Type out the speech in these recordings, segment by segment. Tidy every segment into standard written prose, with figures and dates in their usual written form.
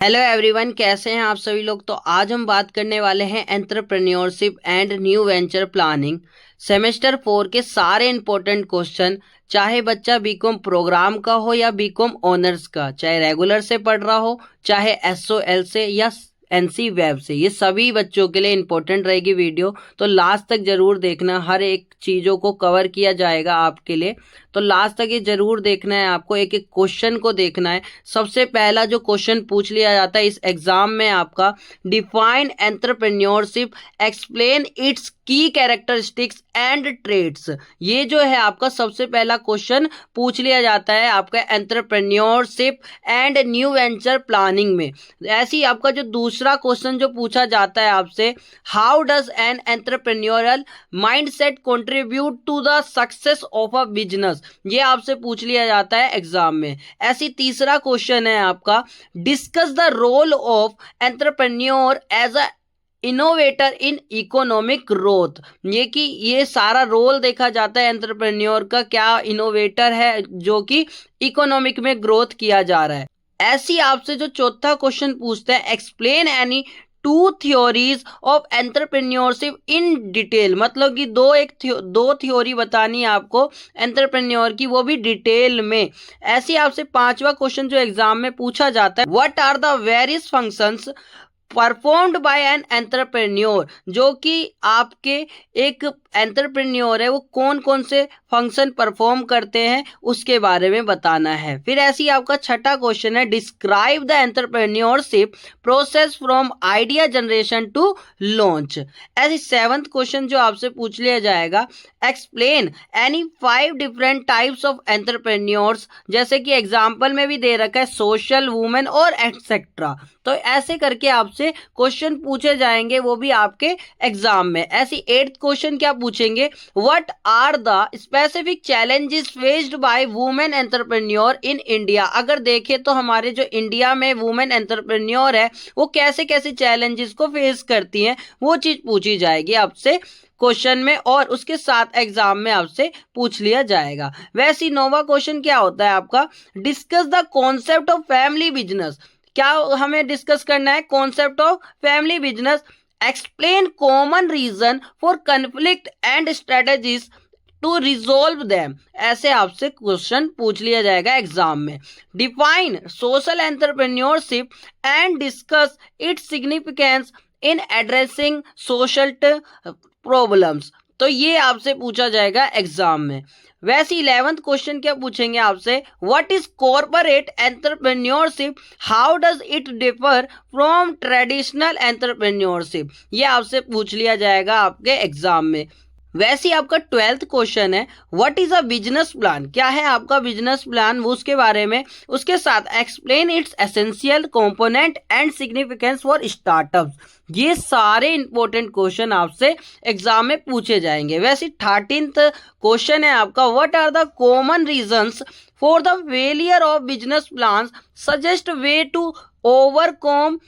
Hello everyone, कैसे हैं आप सभी लोग। तो आज हम बात करने वाले हैं entrepreneurship and new venture planning semester 4 के सारे इंपॉर्टेंट क्वेश्चन। चाहे बच्चा बीकॉम प्रोग्राम का हो या बीकॉम ऑनर्स का, चाहे रेगुलर से पढ़ रहा हो, चाहे एसओएल से या एनसी वेब से, ये सभी बच्चों के लिए इंपॉर्टेंट रहेगी वीडियो। तो लास्ट तक जरूर देखना, हर एक चीज़ों को कवर किया जाएगा आपके लिए। तो लास्ट तक ये जरूर देखना है आपको, एक एक क्वेश्चन को देखना है। सबसे पहला जो क्वेश्चन पूछ लिया जाता है इस एग्जाम में आपका, डिफाइन एंटरप्रेन्योरशिप, एक्सप्लेन इट्स की कैरेक्टरिस्टिक्स एंड ट्रेड्स। ये जो है आपका सबसे पहला क्वेश्चन पूछ लिया जाता है आपका entrepreneurship and new venture planning में। ऐसे ही आपका जो दूसरा क्वेश्चन जो पूछा जाता है आपसे, how does an entrepreneurial mindset contribute to the success of a business. ये आपसे पूछ लिया जाता है एग्जाम में। ऐसी तीसरा क्वेश्चन है आपका, discuss the role of entrepreneur as a innovator in economic growth. ये कि ये सारा रोल देखा जाता है एंटरप्रेन्योर का, क्या इनोवेटर है जो कि इकोनॉमिक में ग्रोथ किया जा रहा है। ऐसी आपसे जो चौथा क्वेश्चन पूछते हैं, explain any two theories of entrepreneurship in detail. मतलब कि दो थ्योरी बतानी है आपको एंटरप्रेन्योर की, वो भी डिटेल में। ऐसी आपसे पांचवा क्वेश्चन जो एग्जाम में पूछा जाता है, what are the various functions performed by an entrepreneur. जो कि आपके एक एंटरप्रेन्योर है वो कौन कौन से फंक्शन परफॉर्म करते हैं उसके बारे में बताना है। फिर ऐसी आपका छठा क्वेश्चन है, describe the entrepreneurship process from idea generation to launch. ऐसी सेवंथ क्वेश्चन जो आपसे पूछ लिया जाएगा, explain any 5 different types of entrepreneurs. जैसे कि एग्जाम्पल में भी दे रखा है, सोशल, वुमेन और एटसेट्रा। तो ऐसे करके आपसे क्वेश्चन पूछे जाएंगे, वो भी आपके एग्जाम में। ऐसी 8th क्वेश्चन क्या पूछेंगे, what are the specific challenges faced by women entrepreneur in India. अगर देखें तो हमारे जो इंडिया में वुमेन एंटरप्रेन्योर है वो कैसे कैसे चैलेंजेस को फेस करती हैं, वो चीज पूछी जाएगी आपसे क्वेश्चन में, और उसके साथ एग्जाम में आपसे पूछ लिया जाएगा। वैसे ही 9वां क्वेश्चन क्या होता है आपका, discuss the concept of family business. क्या हमें डिस्कस करना है, concept of family business. Explain common reason for conflict and strategies to resolve them. ऐसे आपसे क्वेश्चन पूछ लिया जाएगा एग्जाम में। Define social entrepreneurship and discuss its significance in addressing social problems. तो ये आपसे पूछा जाएगा एग्जाम में। वैसे 11th क्वेश्चन क्या पूछेंगे आपसे, what is corporate entrepreneurship, how does it differ from traditional entrepreneurship. ये आपसे पूछ लिया जाएगा आपके एग्जाम में। वैसे ही आपका 12th क्वेश्चन है, what is a business plan. क्या है आपका बिजनेस प्लान, वो उसके बारे में। उसके साथ explain it's essential component and significance for startups. ये सारे इंपॉर्टेंट क्वेश्चन आपसे एग्जाम में पूछे जाएंगे। वैसे 13th क्वेश्चन है आपका, what are the common reasons for the failure of business plan, suggest way to overcome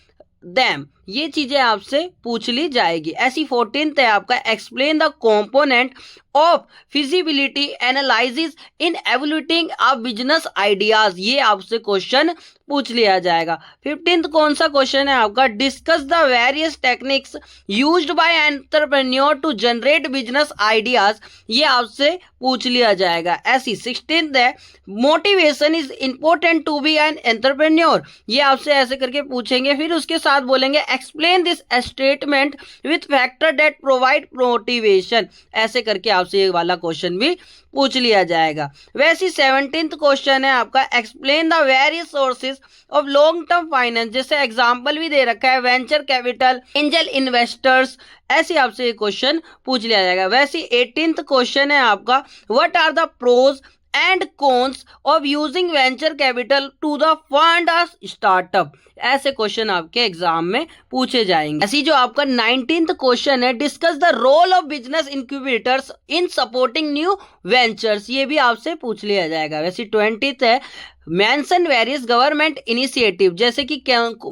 them. ये चीजें आपसे पूछ ली जाएगी। ऐसी 14th है आपका, explain the component of feasibility analysis in evaluating a business ideas. ये आपसे क्वेश्चन पूछ लिया जाएगा। 15th कौन सा क्वेश्चन है आपका, discuss the various techniques used by entrepreneur to generate business ideas. ये आपसे पूछ लिया जाएगा। ऐसी 16th है, motivation is important to be an entrepreneur. ये आपसे ऐसे करके पूछेंगे। फिर उसके साथ बोलेंगे, explain this statement with factor that provide motivation. ऐसे करके आपसे ये वाला क्वेश्चन भी पूछ लिया जाएगा। वैसे 17th क्वेश्चन है आपका, explain the various sources of long term finance. जैसे एग्जांपल भी दे रखा है, वेंचर कैपिटल, एंजल इन्वेस्टर्स। ऐसे आपसे ये क्वेश्चन पूछ लिया जाएगा। वैसे 18th क्वेश्चन है आपका, what are the pros and cons of using venture capital to the fund a startup. ऐसे क्वेश्चन आपके एग्जाम में पूछे जाएंगे। ऐसी जो आपका 19th क्वेश्चन है, discuss the role of business incubators in supporting new ventures. ये भी आपसे पूछ लिया जाएगा। वैसे 20th है, मेंशन वेरियस गवर्नमेंट इनिशिएटिव, जैसे कि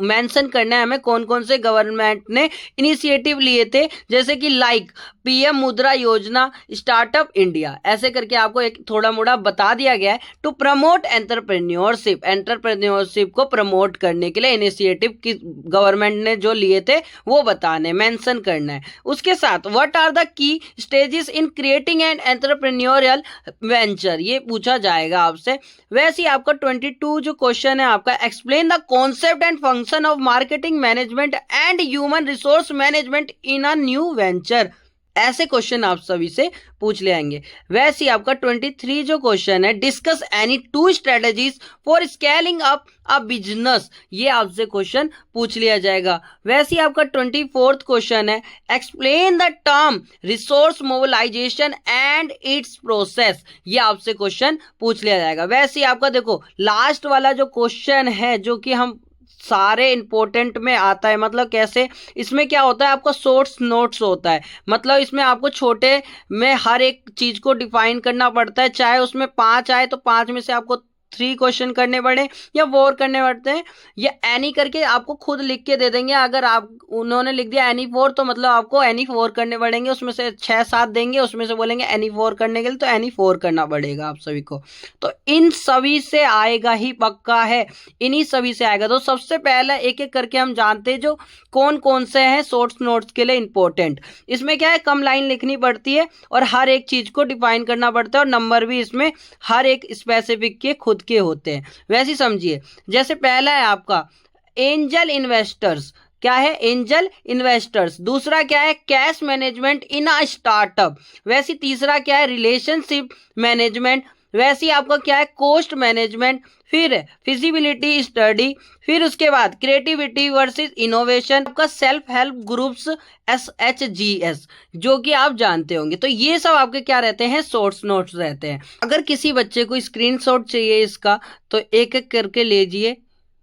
मेंशन करना है हमें कौन कौन से गवर्नमेंट ने इनिशिएटिव लिए थे, जैसे कि लाइक पीएम मुद्रा योजना, स्टार्टअप इंडिया, ऐसे करके आपको एक थोड़ा मोड़ा बता दिया गया है। टू प्रमोट एंटरप्रेन्योरशिप, एंटरप्रेन्योरशिप को प्रमोट करने के लिए इनिशिएटिव की गवर्नमेंट ने जो लिए थे वो बताने, मेंशन करना है। उसके साथ what are the key stages in creating an entrepreneurial venture, ये पूछा जाएगा आपसे। वैसे ही आपका 22 जो क्वेश्चन है आपका, explain the concept and function of marketing management and human resource management in a new venture, ऐसे क्वेश्चन आप सभी से पूछ ले आएंगे। वैसे ही आपका 23 जो क्वेश्चन है, discuss any 2 strategies for scaling up a business, ये आपसे क्वेश्चन पूछ लिया जाएगा। वैसे ही आपका 24th क्वेश्चन है, explain the term resource mobilisation and its process, ये आपसे क्वेश्चन पूछ लिया जाएगा। वैसे ही आपका देखो लास्ट वाला जो क्वेश्चन है जो कि हम सारे इंपॉर्टेंट में आता है, मतलब कैसे, इसमें क्या होता है आपका शॉर्ट्स नोट्स होता है, मतलब इसमें आपको छोटे में हर एक चीज को डिफाइन करना पड़ता है, चाहे उसमें 5 आए तो 5 में से आपको 3 क्वेश्चन करने पड़े या 4 करने पड़ते हैं, या एनी करके आपको खुद लिख के दे देंगे। अगर आप उन्होंने लिख दिया एनी 4 तो मतलब आपको एनी 4 करने पड़ेंगे, उसमें से 6-7 देंगे, उसमें से बोलेंगे एनी 4 करने के लिए, तो एनी 4 करना पड़ेगा आप सभी को। तो इन सभी से आएगा ही, पक्का है, इन्हीं सभी से आएगा। तो सबसे पहले एक एक करके हम जानते हैं जो कौन कौन से हैं शॉर्ट्स नोट्स के लिए इंपॉर्टेंट। इसमें क्या है, कम लाइन लिखनी पड़ती है और हर एक चीज को डिफाइन करना पड़ता है, और नंबर भी इसमें हर एक स्पेसिफिक के खुद के होते हैं। वैसे समझिए, जैसे पहला है आपका एंजल इन्वेस्टर्स, क्या है, एंजल इन्वेस्टर्स। दूसरा क्या है, cash management in a startup. वैसे तीसरा क्या है, रिलेशनशिप मैनेजमेंट। वैसे ही आपका क्या है, कॉस्ट मैनेजमेंट। फिर फिजिबिलिटी स्टडी। फिर उसके बाद क्रिएटिविटी वर्सेस इनोवेशन, आपका सेल्फ हेल्प ग्रुप्स, SHGS, जो कि आप जानते होंगे। तो ये सब आपके क्या रहते हैं, शॉर्ट्स नोट्स रहते हैं। अगर किसी बच्चे को स्क्रीनशॉट चाहिए इसका तो एक एक करके लीजिए,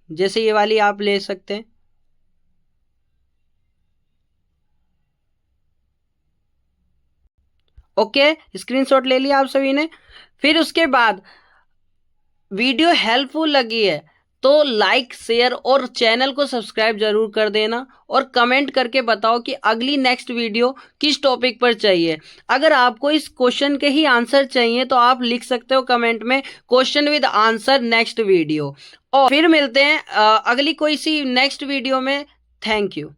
जैसे ये वाली आप ले सकते हैं। ओके, स्क्रीनशॉट ले लिया आप सभी ने। फिर उसके बाद वीडियो हेल्पफुल लगी है तो लाइक, शेयर और चैनल को सब्सक्राइब जरूर कर देना, और कमेंट करके बताओ कि अगली नेक्स्ट वीडियो किस टॉपिक पर चाहिए। अगर आपको इस क्वेश्चन के ही आंसर चाहिए तो आप लिख सकते हो कमेंट में, question with answer next video. और फिर मिलते हैं अगली कोई सी नेक्स्ट वीडियो में। Thank you.